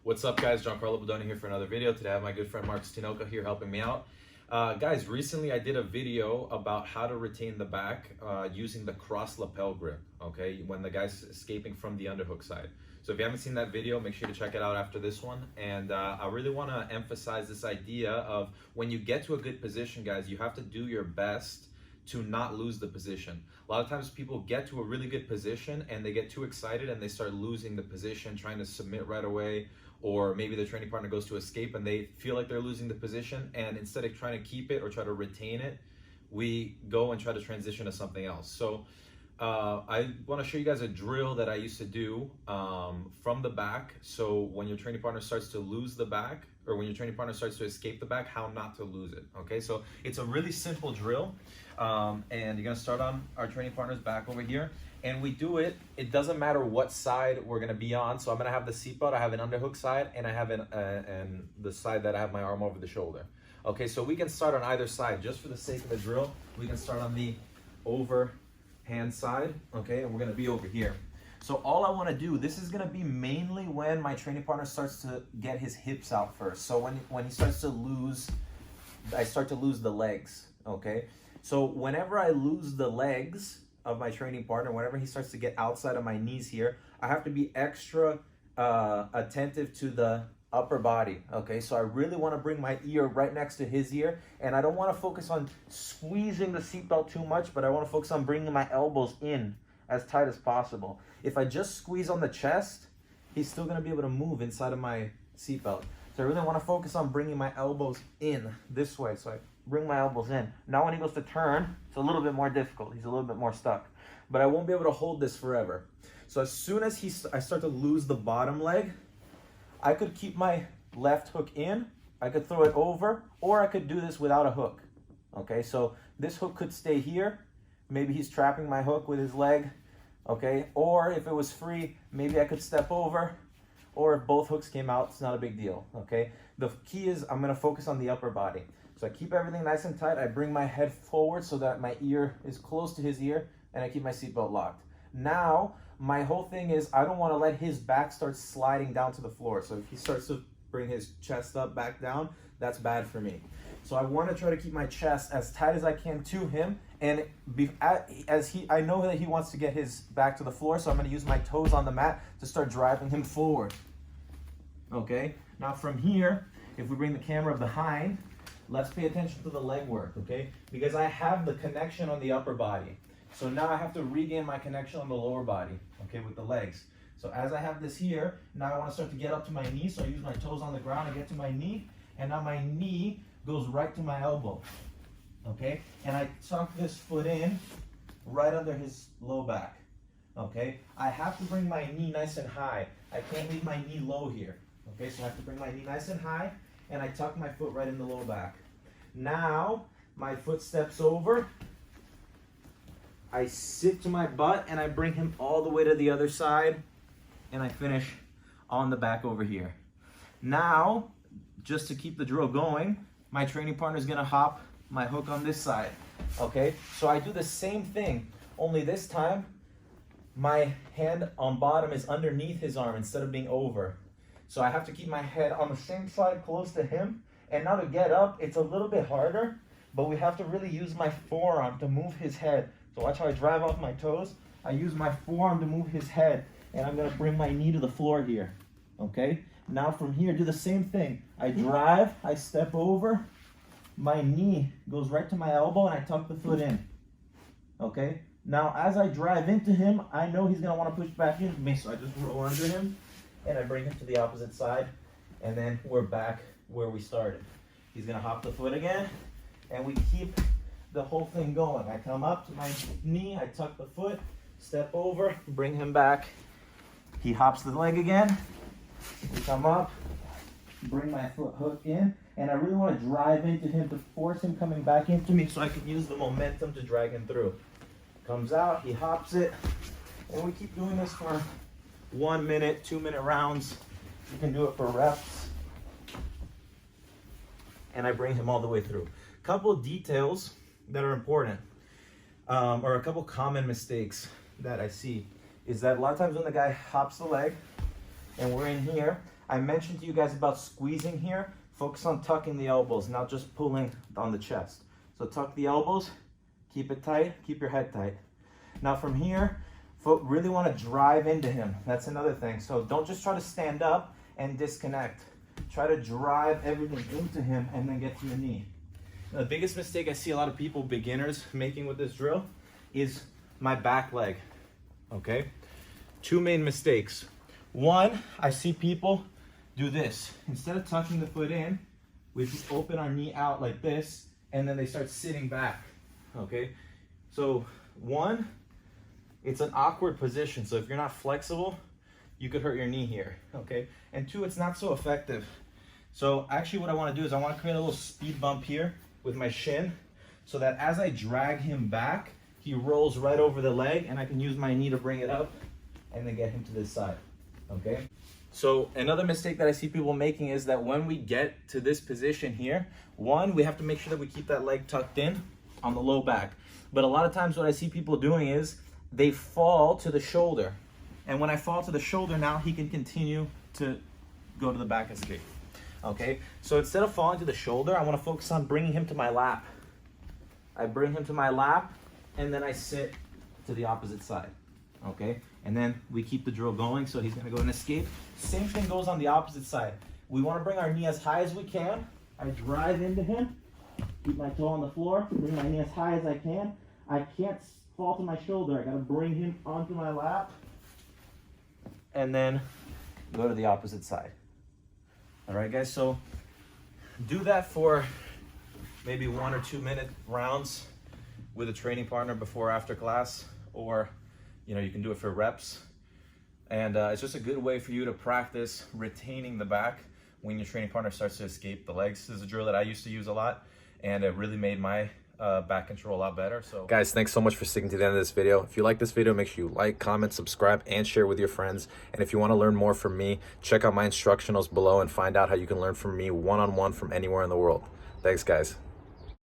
What's up, guys? Giancarlo Bodoni here for another video. Today I have my good friend Mark Tinoco here helping me out. Guys, recently I did a video about how to retain the back using the cross lapel grip, okay, when the guy's escaping from the underhook side. So if you haven't seen that video, make sure to check it out after this one. And I really want to emphasize this idea of when you get to a good position, guys, you have to do your best to not lose the position. A lot of times people get to a really good position and they get too excited and they start losing the position, trying to submit right away, or maybe the training partner goes to escape and they feel like they're losing the position, and instead of trying to keep it or try to retain it, we go and try to transition to something else. So I want to show you guys a drill that I used to do from the back. So when your training partner starts to lose the back, or when your training partner starts to escape the back, how not to lose it. Okay, so it's a really simple drill, and you're gonna start on our training partner's back over here, and we do it. It doesn't matter what side we're gonna be on. So I'm gonna have the seatbelt. I have an underhook side, and I have and the side that I have my arm over the shoulder. Okay, so we can start on either side. Just for the sake of the drill, we can start on the overhand side. Okay, and we're gonna be over here. So all I want to do, this is going to be mainly when my training partner starts to get his hips out first. So when he starts to lose, I start to lose the legs, okay? So whenever I lose the legs of my training partner, whenever he starts to get outside of my knees here, I have to be extra attentive to the upper body, okay? So I really want to bring my ear right next to his ear, and I don't want to focus on squeezing the seatbelt too much, but I want to focus on bringing my elbows in as tight as possible. If I just squeeze on the chest, he's still gonna be able to move inside of my seatbelt. So I really wanna focus on bringing my elbows in this way. So I bring my elbows in. Now when he goes to turn, it's a little bit more difficult. He's a little bit more stuck. But I won't be able to hold this forever. So as soon as I start to lose the bottom leg, I could keep my left hook in, I could throw it over, or I could do this without a hook. Okay, so this hook could stay here. Maybe he's trapping my hook with his leg. Okay, or if it was free, maybe I could step over, or if both hooks came out, it's not a big deal. Okay, the key is I'm going to focus on the upper body. So I keep everything nice and tight. I bring my head forward so that my ear is close to his ear, and I keep my seatbelt locked. Now my whole thing is I don't want to let his back start sliding down to the floor. So if he starts to bring his chest up, back down, that's bad for me. So I want to try to keep my chest as tight as I can to him, and I know that he wants to get his back to the floor, so I'm going to use my toes on the mat to start driving him forward. Okay, now from here, if we bring the camera behind, let's pay attention to the leg work, okay? Because I have the connection on the upper body. So now I have to regain my connection on the lower body, okay, with the legs. So as I have this here, now I want to start to get up to my knee, so I use my toes on the ground and get to my knee, and now my knee goes right to my elbow, okay? And I tuck this foot in right under his low back, okay? I have to bring my knee nice and high. I can't leave my knee low here, okay? So I have to bring my knee nice and high, and I tuck my foot right in the low back. Now, my foot steps over. I sit to my butt, and I bring him all the way to the other side, and I finish on the back over here. Now, just to keep the drill going, my training partner is gonna hop my hook on this side, okay? So I do the same thing, only this time, my hand on bottom is underneath his arm instead of being over. So I have to keep my head on the same side close to him, and now to get up, it's a little bit harder, but we have to really use my forearm to move his head. So watch how I drive off my toes. I use my forearm to move his head, and I'm gonna bring my knee to the floor here, okay? Now from here, do the same thing. I drive, I step over, my knee goes right to my elbow, and I tuck the foot in, okay? Now as I drive into him, I know he's gonna wanna push back into me, so I just roll under him, and I bring him to the opposite side, and then we're back where we started. He's gonna hop the foot again, and we keep the whole thing going. I come up to my knee, I tuck the foot, step over, bring him back. He hops the leg again. We come up, bring my foot hook in, and I really want to drive into him to force him coming back into me so I can use the momentum to drag him through. Comes out, he hops it, and we keep doing this for 1 minute, 2 minute rounds. You can do it for reps. And I bring him all the way through. Couple of details that are important, or a couple common mistakes that I see, is that a lot of times when the guy hops the leg and we're in here. I mentioned to you guys about squeezing here. Focus on tucking the elbows, not just pulling on the chest. So tuck the elbows, keep it tight, keep your head tight. Now from here, really want to drive into him. That's another thing. So don't just try to stand up and disconnect. Try to drive everything into him and then get to your knee. Now, the biggest mistake I see a lot of people, beginners, making with this drill is my back leg, okay? Two main mistakes. One, I see people do this. Instead of tucking the foot in, we just open our knee out like this, and then they start sitting back, okay? So one, it's an awkward position. So if you're not flexible, you could hurt your knee here, okay? And two, it's not so effective. So actually what I wanna do is I wanna create a little speed bump here with my shin so that as I drag him back, he rolls right over the leg and I can use my knee to bring it up and then get him to this side, okay? So another mistake that I see people making is that when we get to this position here, one, we have to make sure that we keep that leg tucked in on the low back. But a lot of times what I see people doing is they fall to the shoulder. And when I fall to the shoulder, now he can continue to go to the back escape. Okay, so instead of falling to the shoulder, I want to focus on bringing him to my lap. I bring him to my lap, and then I sit to the opposite side. Okay, and then we keep the drill going, so he's going to go and escape. Same thing goes on the opposite side. We want to bring our knee as high as we can. I drive into him, keep my toe on the floor, bring my knee as high as I can. I can't fall to my shoulder. I got to bring him onto my lap, and then go to the opposite side. All right, guys, so do that for maybe 1 or 2 minute rounds with a training partner before or after class, or you can do it for reps. And it's just a good way for you to practice retaining the back when your training partner starts to escape the legs. This is a drill that I used to use a lot, and it really made my back control a lot better. So guys, thanks so much for sticking to the end of this video. If you like this video, make sure you like, comment, subscribe, and share with your friends. And if you want to learn more from me, check out my instructionals below and find out how you can learn from me one-on-one from anywhere in the world. Thanks, guys.